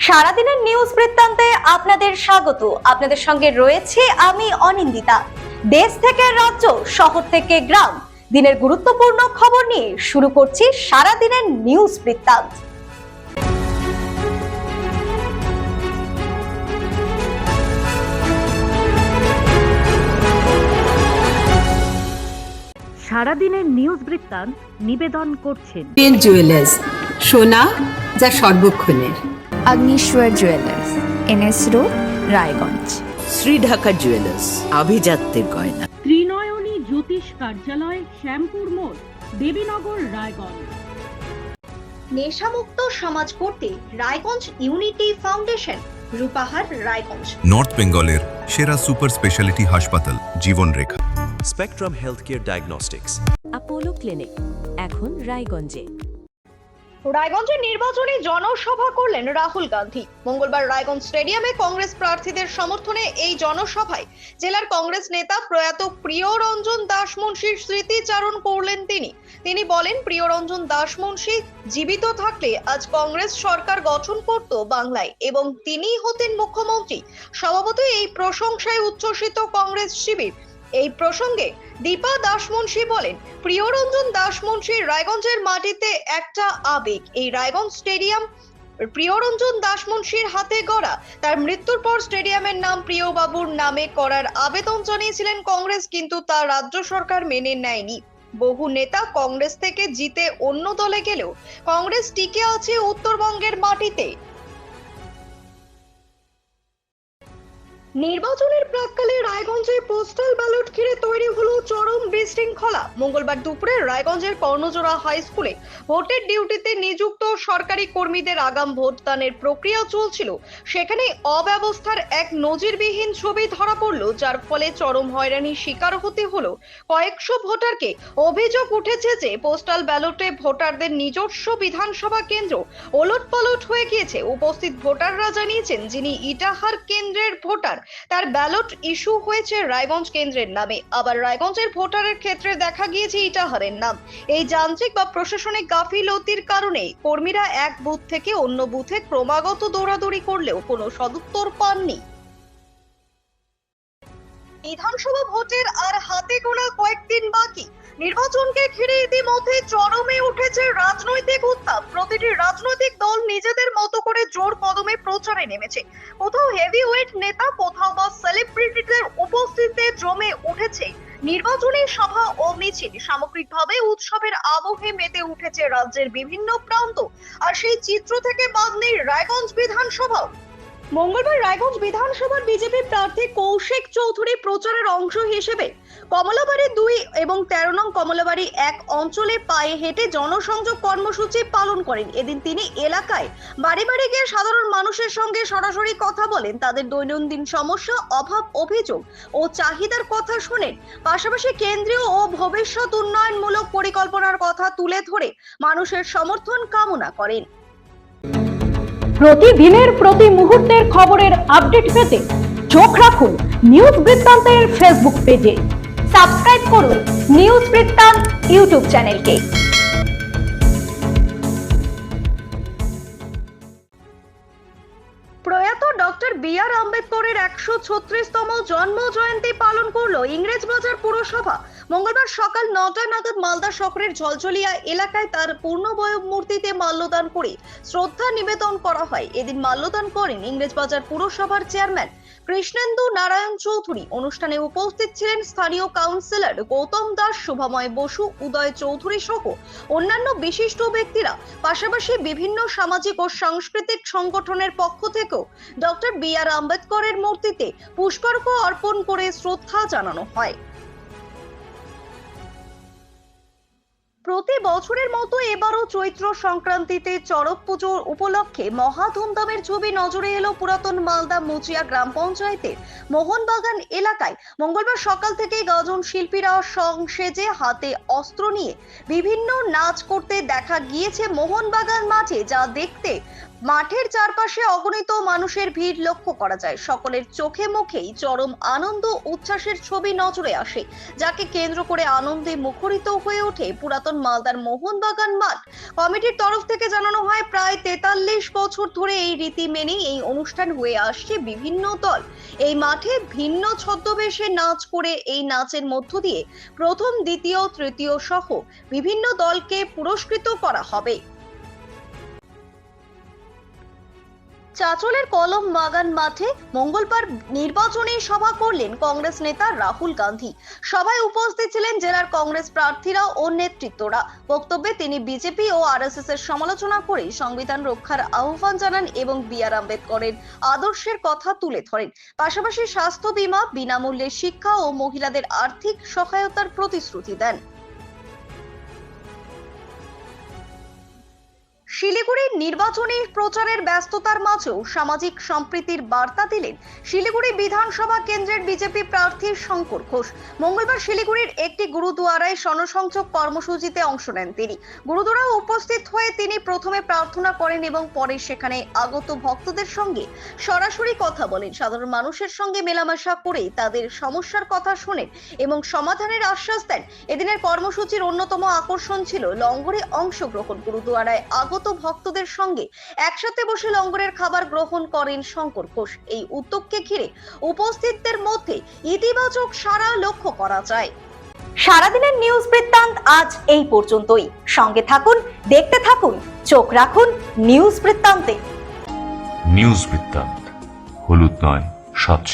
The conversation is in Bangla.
সারাদিনের নিউজ বৃত্তান্তে আপনাদের স্বাগত। আপনাদের সঙ্গে রয়েছে আমি অনিন্দিতা। দেশ থেকে রাজ্য, শহর থেকে গ্রাম, দিনের গুরুত্বপূর্ণ খবর নিয়ে শুরু করছি সারাদিনের নিউজ বৃত্তান্ত। সারাদিনের নিউজ বৃত্তান্ত নিবেদন করছেন জুয়েলার্স, সোনা যা সর্বক্ষণের। Agnishwar jewellers, NS road, Raiganj. Shri Dhaka jewellers, আভিজাত্যের গয়না। ত্রিনয়নী জ্যোতিষ কার্যালয়, শ্যামপুর মোড়, দেবীনগর, রায়গঞ্জ। নেশামুক্ত সমাজ করতে Raiganj Unity Foundation, Rupahar, Raiganj. North বেঙ্গলের সেরা সুপার স্পেশালিটি হাসপাতাল Jibanrekha. Spectrum Healthcare Diagnostics, Apollo Clinic, এখন রায়গঞ্জে। রায়গঞ্জের নির্বাচনী জনসভা করলেন রাহুল গান্ধী। মঙ্গলবার রায়গঞ্জ স্টেডিয়ামে কংগ্রেস প্রার্থীদের সমর্থনে এই জনসভায় জেলার কংগ্রেস নেতা প্রয়াত প্রিয়রঞ্জন দাসমুন্সির স্মৃতিচারণ করলেন তিনি বলেন, প্রিয়রঞ্জন দাসমুন্সি জীবিত থাকলে আজ কংগ্রেস সরকার গঠন করত বাংলায় এবং তিনিই হতেন মুখ্যমন্ত্রী। স্বভাবতই এই প্রশংসায় উচ্ছ্বসিত কংগ্রেস শিবির। এই প্রসঙ্গে দীপা দাসমুন্সি বলেন, প্রিয়রঞ্জন দাসমুন্সির রায়গঞ্জের মাটিতে একটা আবেগ। এই রায়গঞ্জ স্টেডিয়াম প্রিয়রঞ্জন দাসমুন্সির হাতে গড়া। তার মৃত্যুর পর স্টেডিয়ামের নাম প্রিয়বাবুর নামে করার আবেদন জানিয়েছিলেন কংগ্রেস, কিন্তু তা রাজ্য সরকার মেনে নেয়নি। বহু নেতা কংগ্রেস থেকে জিতে অন্য দলে গেলেও কংগ্রেস টিকে আছে উত্তরবঙ্গের মাটিতে। নির্বাচনের প্রাক্কালে রায়গঞ্জে পোস্টাল ব্যালট ঘিরে তৈরি হলো চরম বিশৃঙ্খলা। মঙ্গলবার দুপুরে রায়গঞ্জের কর্ণজোড়া হাই স্কুলে ভোটের ডিউটিতে নিযুক্ত সরকারি কর্মীদের আগাম ভোটদানের প্রক্রিয়া চলছিল। সেখানে অব্যবস্থার এক নজিরবিহীন ছবি ধরা পড়ল, যার ফলে চরম হয়রানির শিকার হতে হলো কয়েকশো ভোটারকে। অভিযোগ উঠেছে যে পোস্টাল ব্যালটে ভোটারদের নিজস্ব বিধানসভা কেন্দ্র ওলটপালট হয়ে গিয়েছে। উপস্থিত ভোটাররা জানিয়েছেন, যিনি ইটাহার কেন্দ্রের ভোটার, তার ব্যালট ইস্যু হয়েছে রায়গঞ্জ কেন্দ্রের নামে। আবার রায়গঞ্জের ভোটারের ক্ষেত্রে দেখা গিয়েছে ইটাহারের নাম। এই যান্ত্রিক বা প্রশাসনিক গাফিলতির কারণে কর্মীরা এক বুথ থেকে অন্য বুথে ক্রমাগত দৌড়াদৌড়ি করলেও কোনো সদুত্তর পাননি। বিধানসভা ভোটের আর হাতে গোনা কয়েকদিন বাকি। নির্বাচনকে ঘিরে ইতিমধ্যে চরমে উঠেছে রাজনৈতিক উত্তাপ। প্রতিটি রাজনৈতিক দল নিজেদের মতো করে জোর কদমে প্রচারে নেমেছে। কোথাও হেভিওয়েট নেতা, কোথাও বা সেলিব্রিটিদের উপস্থিতিতে জমে উঠেছে নির্বাচনী সভা ও মিছিল। সামগ্রিকভাবে উৎসবের আবহে মেতে উঠেছে রাজ্যের বিভিন্ন প্রান্ত। আর সেই চিত্র থেকে বাদ নেই রায়গঞ্জ বিধানসভাও। মঙ্গলবার রায়গঞ্জ বিধানসভার বিজেপি প্রার্থী কৌশিক চৌধুরী প্রচারের অংশ হিসেবে কমলাবাড়ি 2 এবং 13 নং কমলাবাড়ি 1 অঞ্চলে পায়ে হেঁটে জনসংযোগ কর্মসূচি পালন করেন। এদিন তিনি এলাকায় বাড়ি বাড়ি গিয়ে সাধারণ মানুষের সঙ্গে সরাসরি কথা বলেন, তাদের দৈনন্দিন সমস্যা, অভাব, অভিযোগ ও চাহিদার কথা শোনেন। পাশাপাশি কেন্দ্রীয় ও ভবিষ্যৎ উন্নয়নমূলক পরিকল্পনার কথা তুলে ধরে মানুষের সমর্থন কামনা করেন। প্রতিদিনের প্রতি মুহূর্তের খবরের আপডেট পেতে চোখ রাখুন নিউজ বৃত্তান্তের ফেসবুক পেজে। সাবস্ক্রাইব করুন নিউজ বৃত্তান্ত ইউটিউব চ্যানেলকে। প্রয়াত ডক্টর বি.আর. আম্বেদকরের 136তম জন্ম জয়ন্তী পালন করলো ইংরেজবাজার পুরসভা। মঙ্গলবার সকাল 9টা নাগাদ মালদা শহরের ঝলঝলিয়া এলাকায় তার পূর্ণবয়ব মূর্তিতে মাল্যদান করে শ্রদ্ধা নিবেদন করা হয়। এদিন মাল্যদান করেন ইংরেজবাজার পুরসভার চেয়ারম্যান কৃষ্ণেন্দু নারায়ণ চৌধুরী। অনুষ্ঠানে উপস্থিত ছিলেন স্থানীয় কাউন্সিলর গৌতম দাস, শোভাময় বসু, উদয় চৌধুরী সহ অন্যান্য বিশিষ্ট ব্যক্তিরা। পাশাপাশি বিভিন্ন সামাজিক ও সাংস্কৃতিক সংগঠনের পক্ষ থেকেও ডক্টর বি.আর. আম্বেদকরের মূর্তিতে পুষ্পার্ঘ্য অর্পণ করে শ্রদ্ধা জানানো হয়। প্রতি বছরের মতো এবারও চৈত্র সংক্রান্তিতে চড়ক পুজোর উপলক্ষে মহা ধুমধামের ছবি নজরে এলো পুরাতন মালদা মুচিয়া গ্রাম পঞ্চায়েতের মোহনবাগান এলাকায়। মঙ্গলবার সকাল থেকে গাজন শিল্পীরা সংসেজে হাতে অস্ত্র নিয়ে বিভিন্ন নাচ করতে দেখা গিয়েছে মোহনবাগান মাঠে, যা দেখতে মাঠের চারপাশে অগণিত মানুষের ভিড় লক্ষ্য করা যায়। সকলের চোখে মুখেই চরম আনন্দ উচ্ছ্বাসের ছবি নজরে আসে, যাকে কেন্দ্র করে আনন্দে মুখরিত হয়ে ওঠে পুরাতন মালদার মোহনবাগান মাঠ। কমিটির তরফ থেকে জানানো হয়, প্রায় 43 বছর ধরে এই রীতি মেনেই এই অনুষ্ঠান হয়ে আসছে। বিভিন্ন দল এই মাঠে ভিন্ন ছদ্মবেশে নাচ করে এই নাচের মধ্য দিয়ে প্রথম, দ্বিতীয়, তৃতীয় সহ বিভিন্ন দলকে পুরস্কৃত করা হবে। চাঁচলের কলম বাগান মাঠে মঙ্গলবার নির্বাচনী সভা করলেন কংগ্রেস নেতা রাহুল গান্ধী। সভায় উপস্থিত ছিলেন জেলার কংগ্রেস প্রার্থীরা ও নেতৃত্বরা। বক্তব্যে তিনি বিজেপি ও আরএসএস এর সমালোচনা করে সংবিধান রক্ষার আহ্বান জানান এবং বি.আর. আম্বেদকরের আদর্শের কথা তুলে ধরেন। পাশাপাশি স্বাস্থ্য বীমা, বিনামূল্যে শিক্ষা ও মহিলাদের আর্থিক সহায়তার প্রতিশ্রুতি দেন। শিলিগুড়ির নির্বাচনী প্রচারের ব্যস্ততার মাঝেও সামাজিক সম্প্রীতির বার্তা দিলেন শিলিগুড়ি বিধানসভা কেন্দ্রের বিজেপি প্রার্থী শঙ্কর ঘোষ। মঙ্গলবার শিলিগুড়ির একটি গুরুদুয়ারায় জনসংযোগ কর্মসূচিতে অংশ নেন তিনি। গুরুদুয়ারায় উপস্থিত হয়ে তিনি প্রথমে প্রার্থনা করেন এবং পরে সেখানে আগত ভক্তদের সঙ্গে সরাসরি কথা বলেন। সাধারণ মানুষের সঙ্গে মেলামেশা করে তাদের সমস্যার কথা শোনেন এবং সমাধানের আশ্বাস দেন। এদিনের কর্মসূচির অন্যতম আকর্ষণ ছিল লঙ্গরে অংশগ্রহণ। গুরুদুয়ারায় আগত ভক্তদের সঙ্গে একসাথে বসে লঙ্গরের খাবার গ্রহণ করেন শঙ্কর ঘোষ। এই উদ্যোগকে ঘিরে উপস্থিতদের মধ্যে ইতিবাচক সাড়া লক্ষ্য করা যায়। সারাদিনের নিউজ বৃত্তান্ত আজ এই পর্যন্তই। সঙ্গে থাকুন, দেখতে থাকুন, চোখ রাখুন নিউজ বৃত্তান্তে। নিউজ বৃত্তান্ত, হলুদ নয়, স্বচ্ছ।